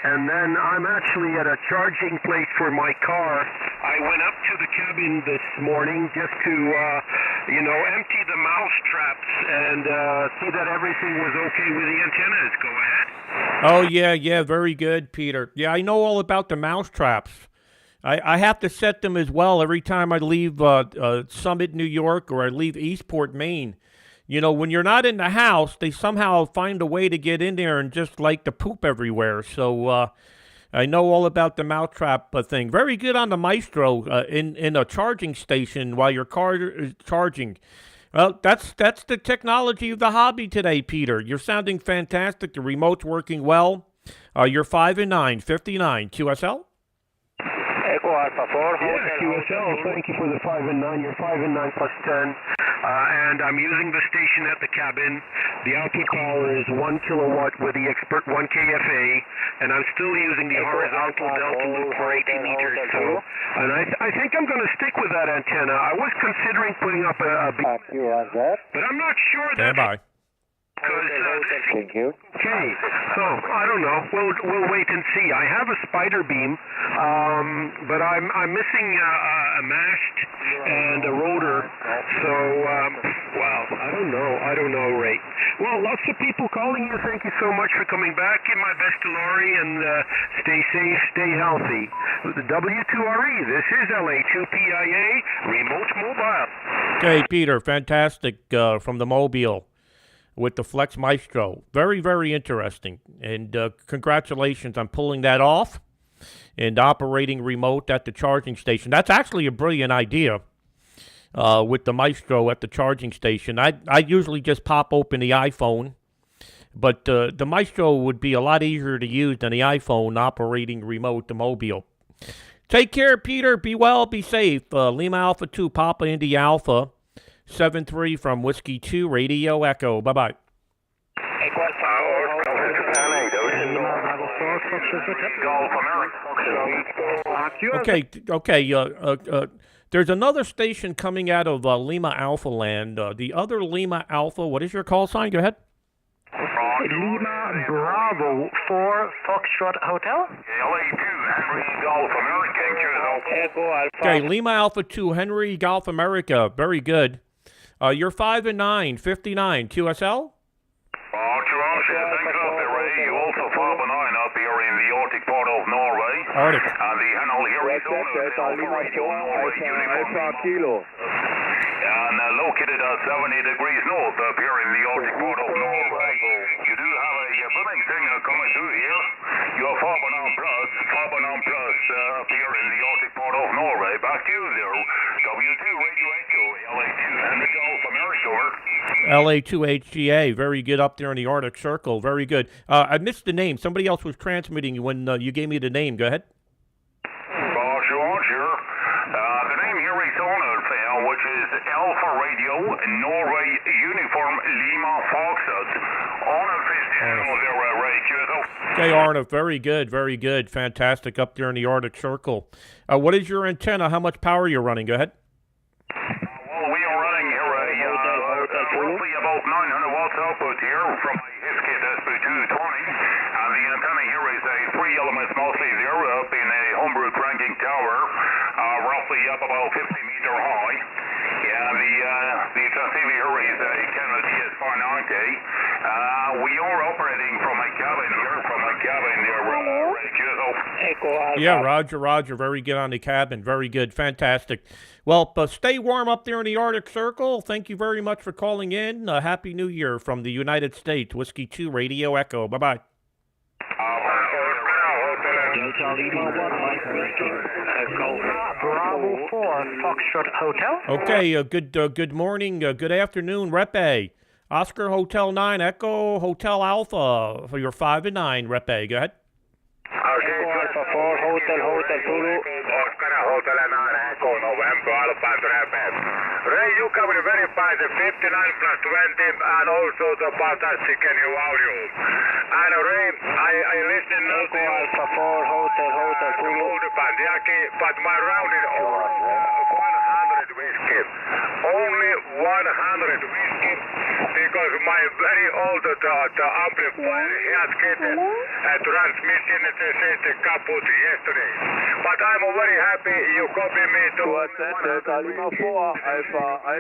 and then I'm actually at a charging place for my car. I went up to the cabin this morning just to, empty the mouse traps and see that everything was okay with the antennas. Go ahead. Oh, yeah, very good, Peter. Yeah, I know all about the mouse traps. I have to set them as well every time I leave Summit, New York, or I leave Eastport, Maine. You know, when you're not in the house, they somehow find a way to get in there and just like to poop everywhere. So I know all about the mousetrap thing. Very good on the Maestro in a charging station while your car is charging. Well, that's the technology of the hobby today, Peter. You're sounding fantastic. The remote's working well. You're 5 and 9, 59 QSL. Echo Alpha 4. Yeah, QSL, thank you for the 5 and 9. You're 5 and 9 plus 10. And I'm using the station at the cabin. The output power is 1 kilowatt with the expert 1 KFA, and I'm still using the horizontal delta loop for 80 meters. So, and I think I'm going to stick with that antenna. I was considering putting up a but I'm not sure that. Stand by. Thank you. Okay, so I don't know. We'll wait and see. I have a spider beam, but I'm missing a mast and a rotor. So well, I don't know, Ray. Well, lots of people calling you. Thank you so much for coming back. Give my best to Laurie, and stay safe, stay healthy. The W2RE. This is LA2PIA Remote Mobile. Okay, Peter, fantastic from the Mobile with the Flex Maestro. Very, very interesting. And congratulations on pulling that off and operating remote at the charging station. That's actually a brilliant idea with the Maestro at the charging station. I usually just pop open the iPhone, but the Maestro would be a lot easier to use than the iPhone operating remote, the Mobile. Take care, Peter. Be well, be safe. Lima Alpha 2, Papa Indy Alpha. 7-3 from Whiskey 2, Radio Echo. Bye-bye. Okay. There's another station coming out of Lima Alpha land. The other Lima Alpha, what is your call sign? Go ahead. Lima Bravo 4 Foxtrot Hotel. LA2 Henry Golf American. Echo Alpha. Okay, Lima Alpha 2, Henry Golf America. Very good. You're 5 and 9, 59 QSL. Thanks up there, Ray. You also 5 and 9 up here in the Arctic part of Norway. Arctic. And the Hanal here is on Norway uniform. And located at 70 degrees north up here in the Arctic part of Norway. You do have a booming signal coming through here. You're 5 and 9 plus up here in the Arctic part of Norway. Back to you there. W2 Radio Echo, LA2 Henry Golf America. LA2HGA, very good up there in the Arctic Circle. Very good. I missed the name. Somebody else was transmitting when you gave me the name. Go ahead. Sure. The name here is on which is Alpha Radio Norway Uniform Lima Foxtrot. Okay, Arna, very good. Fantastic up there in the Arctic Circle. What is your antenna? How much power you're running? Go ahead. Well, we are running here roughly about 900 watts output here from a Hiskit SP220. And the antenna here is a 3 elements mostly there up in a homebrew cranking tower, roughly up about 50 meter high. And the transceiver here is a Canon DS590. We are operating from a cabin here, Yeah, Roger. Very good on the cabin. Very good. Fantastic. Well, stay warm up there in the Arctic Circle. Thank you very much for calling in. Happy New Year from the United States. Whiskey 2 Radio Echo. Bye-bye. Bravo 4 Foxtrot Hotel. Okay, good morning, good afternoon, Rep A. Oscar Hotel 9, Echo Hotel Alpha for your 5 and 9, Rep A. Go ahead. Alpha 4 Hotel Zulu. Oscar Hotel 9, Echo November Alpha Trapez. Ray, you can verify the 59 plus 20 and also the fantastic new audio. And Ray, I listen now to you. Alpha 4 Hotel Zulu. But my round is 100 whiskey. Only 100 whiskey because my very old the amplifier has getting transmission it kaput yesterday. But I'm very happy you copy me to Delta Lima 4 Alpha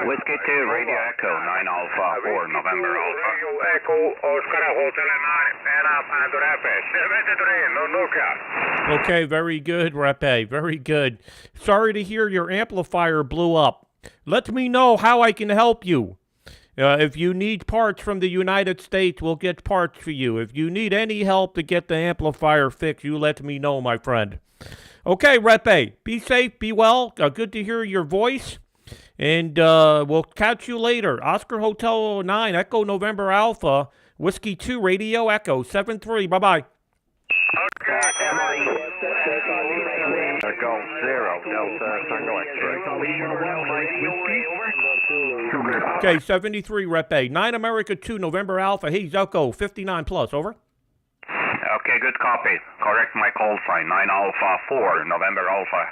Whiskey 2 Radio Echo 9 Alpha 4 November Alpha. Echo Oscar Hotel 9 and Rapid 73 no Nokia. Okay, very good, Repe. Very good. Sorry to hear your amplifier blew up. Let me know how I can help you. If you need parts from the United States, we'll get parts for you. If you need any help to get the amplifier fixed, you let me know, my friend. Okay, Repe, be safe, be well. Good to hear your voice. And we'll catch you later. Oscar Hotel 9, Echo November Alpha, Whiskey 2 Radio Echo 73. Bye-bye. Echo 0 Delta Tango X-ray. Okay, 73 Repe. 9 America 2 November Alpha. Hey, Zelko, 59 plus. Over. Okay, good copy. Correct my call sign. 9 Alpha 4 November Alpha.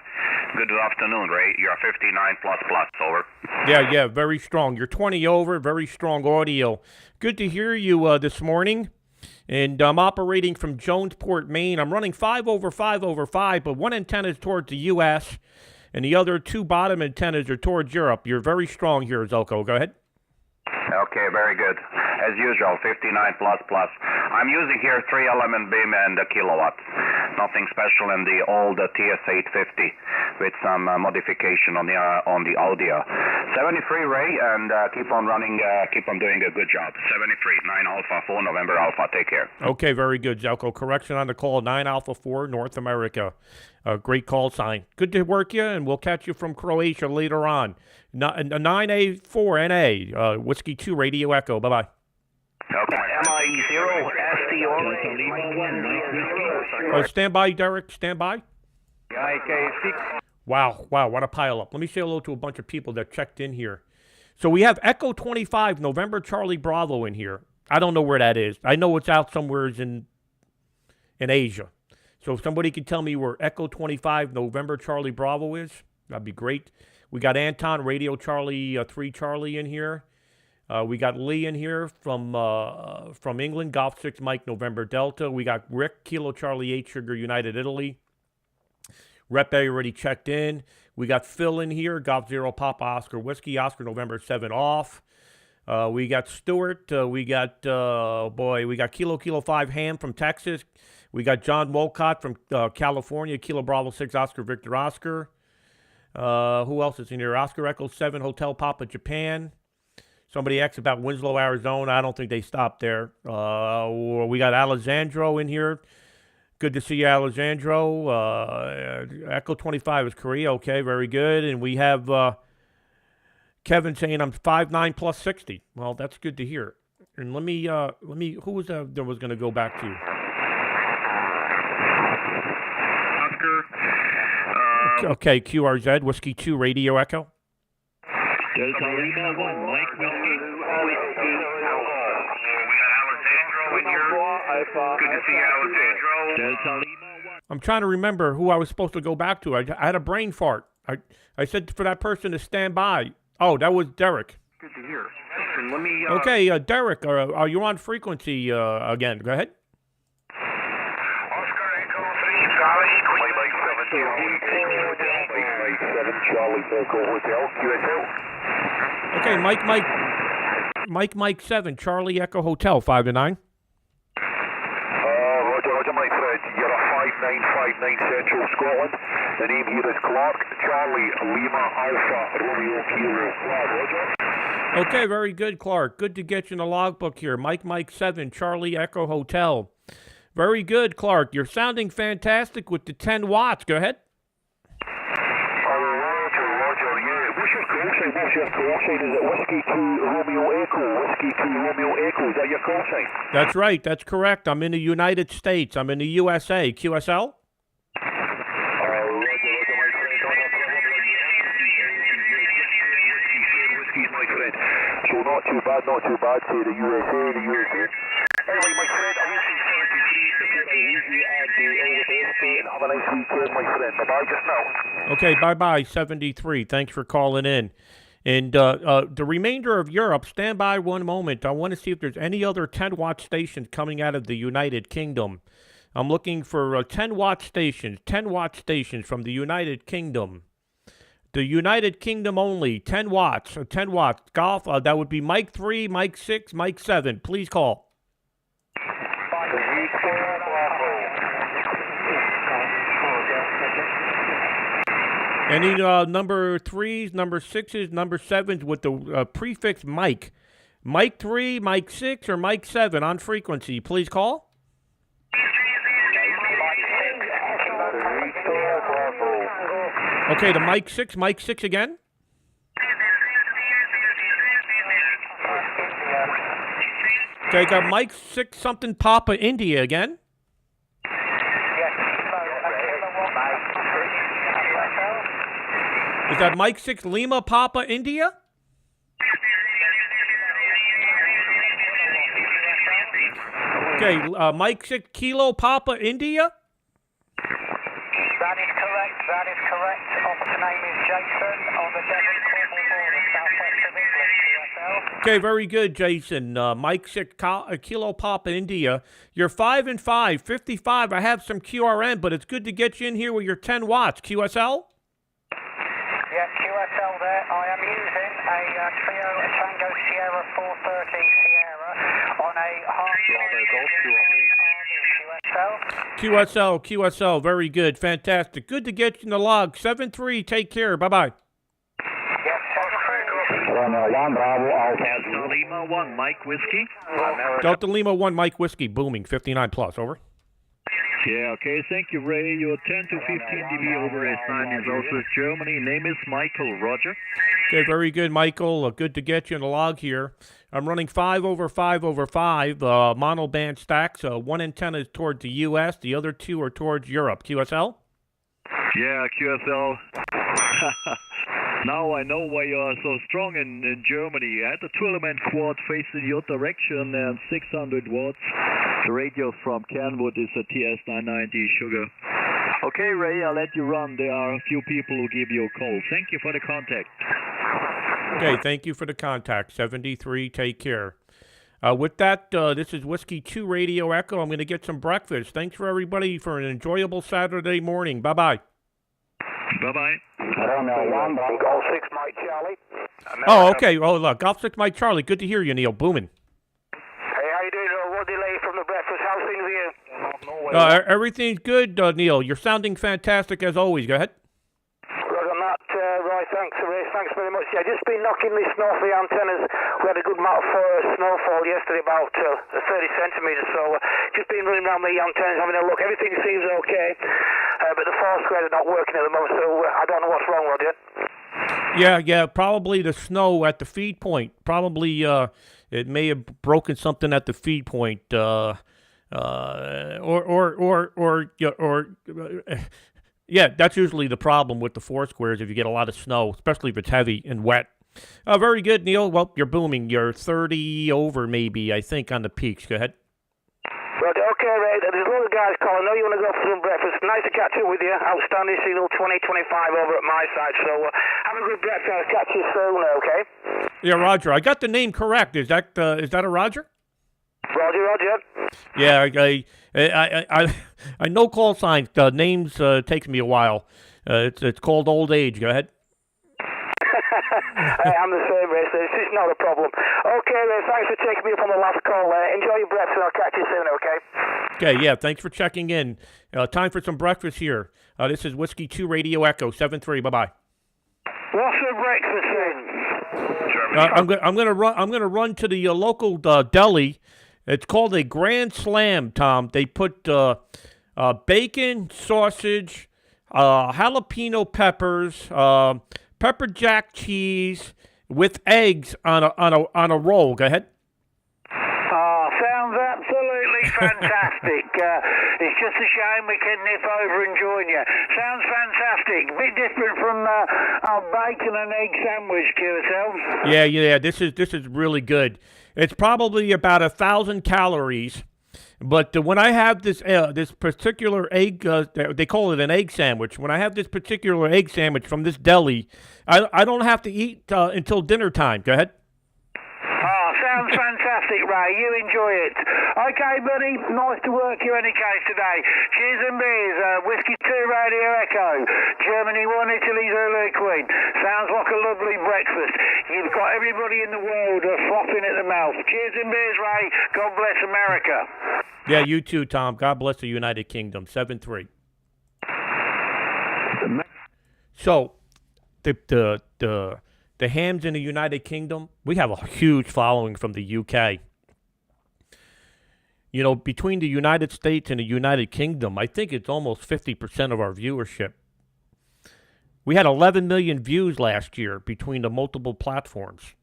Good afternoon, Ray. You're 59 plus. Over. Yeah, very strong. You're 20 over. Very strong audio. Good to hear you this morning. And I'm operating from Jonesport, Maine. I'm running 5 over 5 over 5, but one antenna is towards the U.S., and the other two bottom antennas are towards Europe. You're very strong here, Zelko. Go ahead. Okay, very good. As usual, 59 plus. I'm using here 3 element beam and a kilowatt. Nothing special in the old TS850 with some modification on the audio. 73 Ray, and keep on running, keep on doing a good job. 73, 9 Alpha 4 November Alpha. Take care. Okay, very good, Zelko. Correction on the call, 9 Alpha 4 North America. Great call sign. Good to work you, and we'll catch you from Croatia later on. 9A4NA, Whiskey 2 Radio Echo. Bye-bye. Okay. MI0 SDO. Stand by, Derek. Stand by. Wow, what a pile up. Let me say hello to a bunch of people that checked in here. So we have Echo 25, November Charlie Bravo in here. I don't know where that is. I know it's out somewhere in Asia. So if somebody could tell me where Echo 25, November Charlie Bravo is, that'd be great. We got Anton, Radio Charlie 3 Charlie in here. We got Lee in here from England, Golf 6 Mike November Delta. We got Rick, Kilo Charlie 8 Sugar United Italy. Rep already checked in. We got Phil in here, Golf 0 Papa Oscar Whiskey, Oscar November 7 off. We got Stuart. We got Kilo 5 Ham from Texas. We got John Wolcott from California, Kilo Bravo 6 Oscar Victor Oscar. Who else is in here? Oscar Echo 7 Hotel Papa Japan. Somebody asked about Winslow, Arizona. I don't think they stopped there. We got Alessandro in here. Good to see you, Alessandro. Echo 25 is Korea. Okay, very good. And we have Kevin saying I'm 5'9 plus 60. Well, that's good to hear. And let me. Who was that was going to go back to? Oscar. Okay, QRZ Whiskey 2 Radio Echo. Delta Lima 1 Mike Whiskey. We got Alessandro in here. Good to see you, Alessandro. Delta Lima 1. I'm trying to remember who I was supposed to go back to. I had a brain fart. I said for that person to stand by. Oh, that was Derek. Good to hear. And let me. Okay, Derek, are you on frequency again? Go ahead. Oscar Echo 3 Charlie Queen. Mike 7 Charlie Echo Hotel QSL. Okay, Mike 7 Charlie Echo Hotel 5 to 9. Roger, my friend. You're a 5959 Central Scotland. The name here is Clark Charlie Lima Alpha Romeo Kilo. Roger. Okay, very good, Clark. Good to get you in the logbook here. Mike 7 Charlie Echo Hotel. Very good, Clark. You're sounding fantastic with the 10 watts. Go ahead. Roger, yeah. What's your call sign? Is it Whiskey 2 Romeo Echo? Whiskey 2 Romeo Echo. Is that your call sign? That's right. That's correct. I'm in the United States. I'm in the USA. QSL? So not too bad. Say the USA. Anyway, my friend, I wish you 73 and have a nice weekend, my friend. Bye-bye just now. Okay, bye-bye, 73. Thanks for calling in. And the remainder of Europe, stand by one moment. I want to see if there's any other 10-watt stations coming out of the United Kingdom. I'm looking for 10-watt stations, 10-watt stations from the United Kingdom. The United Kingdom only, 10 watts, 10 watts. Golf, that would be Mike 3, Mike 6, Mike 7. Please call. Any number 3s, number 6s, number 7s with the prefix Mike. Mike 3, Mike 6, or Mike 7 on frequency. Please call. Okay, the Mike 6 again. Okay, got Mike 6 something Papa India again. Is that Mike 6 Lima Papa India? Okay, Mike 6 Kilo Papa India? That is correct. Officer name is Jason on the Devon Cornwall border, southwest of England, QSL. Okay, very good, Jason. Mike 6 Kilo Papa India. You're 5 and 5, 55. I have some QRN, but it's good to get you in here with your 10 watts. QSL? Yeah, QSL there. I am using a Trio Tango Sierra 430 Sierra on a QSL, very good, fantastic. Good to get you in the log. 7-3, take care, bye-bye. Delta Lima 1, Mike Whiskey. Delta Lima 1, Mike Whiskey, booming, 59 plus, over. Yeah, okay, thank you, Ray. You're 10 to 15 dB over S9 is also Germany. Name is Michael, Roger. Okay, very good, Michael. Good to get you in the log here. I'm running 5 over 5 over 5 monoband stacks. 1 antenna is towards the U.S., the other 2 are towards Europe. QSL? Yeah, QSL. Now I know why you are so strong in Germany. I had a 12-element quad facing your direction and 600 watts. The radio from Kenwood is a TS990 Sugar. Okay, Ray, I'll let you run. There are a few people who give you a call. Thank you for the contact. Okay, thank you for the contact. 73, take care. With that, this is Whiskey 2 Radio Echo. I'm going to get some breakfast. Thanks for everybody for an enjoyable Saturday morning. Bye-bye. Bye-bye. Golf 6, Mike Charlie. Oh, okay. Oh, look, Golf 6 Mike Charlie. Good to hear you, Neil. Booming. Hey, how you doing? What delay from the breakfast? How's things with you? Everything's good, Neil. You're sounding fantastic as always. Go ahead. Roger, Matt. Right, thanks, Ray. Thanks very much. Yeah, just been knocking this snow off the antennas. We had a good amount of snowfall yesterday, about 30 centimetres. So just been running around the antennas, having a look. Everything seems okay, but the four squares are not working at the moment. So I don't know what's wrong, Roger. Yeah, probably the snow at the feed point. Probably it may have broken something at the feed point, yeah, that's usually the problem with the four squares if you get a lot of snow, especially if it's heavy and wet. Very good, Neil. Well, you're booming. You're 30 over maybe, I think, on the peaks. Go ahead. Roger. Okay, Ray. There's a lot of guys calling. I know you want to go for some breakfast. Nice to catch up with you. Outstanding signal 2025 over at my side. So have a good breakfast. I'll catch you soon, okay? Yeah, Roger. I got the name correct. Is that a Roger? Roger. Yeah, I know call signs. Names takes me a while. It's called old age. Go ahead. I'm the same, Ray. So it's not a problem. Okay, Ray. Thanks for taking me up on the last call. Enjoy your breakfast, and I'll catch you soon. Okay. Okay. Yeah. Thanks for checking in. Time for some breakfast here. This is Whiskey 2 Radio Echo 7-3. Bye bye. What's for breakfast then? I'm gonna run to the local deli. It's called a Grand Slam, Tom. They put bacon, sausage, jalapeno peppers, pepper jack cheese with eggs on a roll. Go ahead. Sounds absolutely fantastic. It's just a shame we can nip over and join you. Sounds fantastic. A bit different from our bacon and egg sandwich, QSL. Yeah. This is really good. It's probably about 1,000 calories. But when I have this particular egg, they call it an egg sandwich. When I have this particular egg sandwich from this deli, I don't have to eat until dinner time. Go ahead. Oh, sounds fantastic, Ray. You enjoy it. Okay, buddy. Nice to work you any case today. Cheers and beers. Whiskey 2 Radio Echo. Germany 1 Italy Zulu Queen. Sounds like a lovely breakfast. You've got everybody in the world flopping at the mouth. Cheers and beers, Ray. God bless America. Yeah, you too, Tom. God bless the United Kingdom. 7-3. So, the hams in the United Kingdom, we have a huge following from the UK. You know, between the United States and the United Kingdom, I think it's almost 50% of our viewership. We had 11 million views last year between the multiple platforms.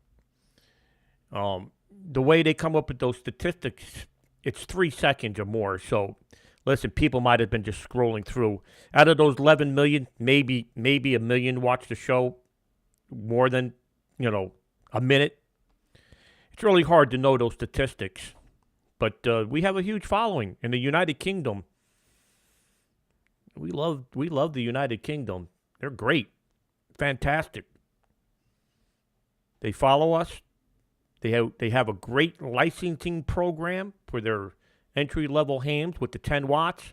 The way they come up with those statistics, it's 3 seconds or more. So, listen, people might have been just scrolling through. Out of those 11 million, maybe a million watched the show more than, a minute. It's really hard to know those statistics. But we have a huge following in the United Kingdom. We love the United Kingdom. They're great. Fantastic. They follow us. They have a great licensing program for their entry-level hams with the 10 watts.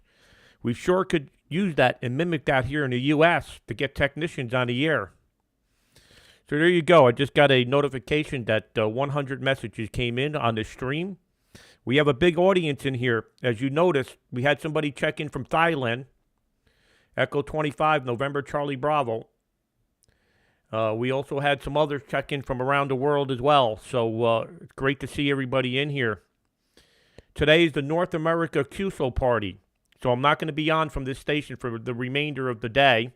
We sure could use that and mimic that here in the U.S. to get technicians on the air. So there you go. I just got a notification that 100 messages came in on the stream. We have a big audience in here. As you noticed, we had somebody check in from Thailand. Echo 25, November Charlie Bravo. We also had some others check in from around the world as well. So it's great to see everybody in here. Today is the North America QSO party. So I'm not going to be on from this station for the remainder of the day.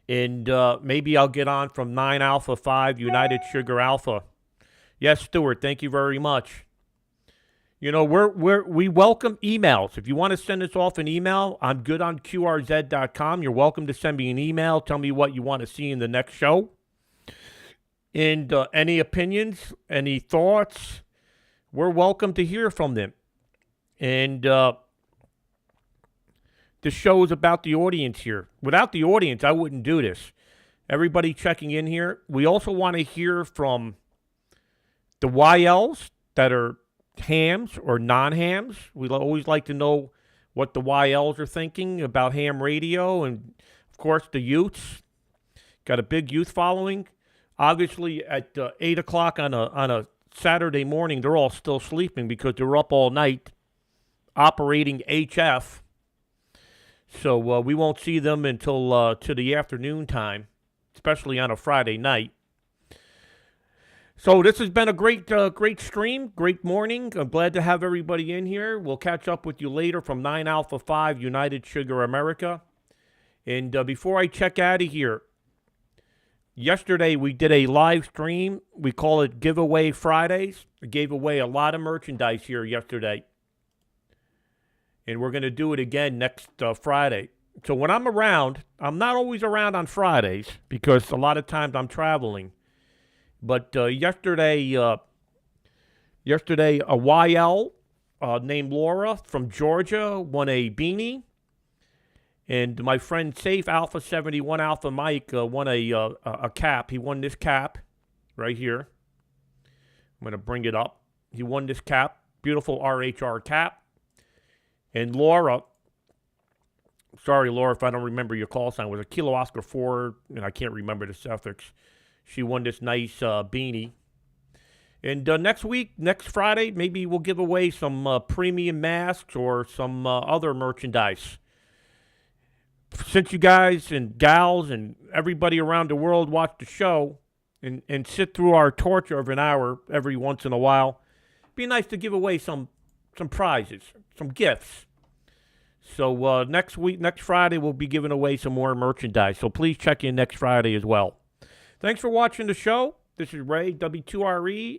And maybe I'll get on from 9 Alpha 5 United Sugar Alpha. Yes, Stuart, thank you very much. You know, we welcome emails. If you want to send us off an email, I'm good on QRZ.com. You're welcome to send me an email. Tell me what you want to see in the next show. And any opinions, any thoughts, we're welcome to hear from them. And the show is about the audience here. Without the audience, I wouldn't do this. Everybody checking in here. We also want to hear from the YLs that are hams or non-hams. We always like to know what the YLs are thinking about ham radio, and of course the youths. Got a big youth following. Obviously at 8 o'clock on a Saturday morning, they're all still sleeping because they're up all night operating HF. So we won't see them until to the afternoon time, especially on a Friday night. So this has been a great stream, great morning. I'm glad to have everybody in here. We'll catch up with you later from 9 Alpha 5 United Sugar America. And before I check out of here, yesterday we did a live stream. We call it Giveaway Fridays. I gave away a lot of merchandise here yesterday. And we're going to do it again next Friday. So when I'm around, I'm not always around on Fridays because a lot of times I'm traveling. But yesterday a YL named Laura from Georgia won a beanie. And my friend Safe Alpha 71 Alpha Mike won a cap. He won this cap right here. I'm going to bring it up. He won this cap. Beautiful RHR cap. And Laura, sorry, Laura, if I don't remember your call sign, was a Kilo Oscar 4, and I can't remember the suffix. She won this nice beanie. And next Friday, maybe we'll give away some premium masks or some other merchandise. Since you guys and gals and everybody around the world watch the show and sit through our torture of an hour every once in a while, it'd be nice to give away some prizes, some gifts. So next Friday, we'll be giving away some more merchandise. So please check in next Friday as well. Thanks for watching the show. This is Ray, W2RE.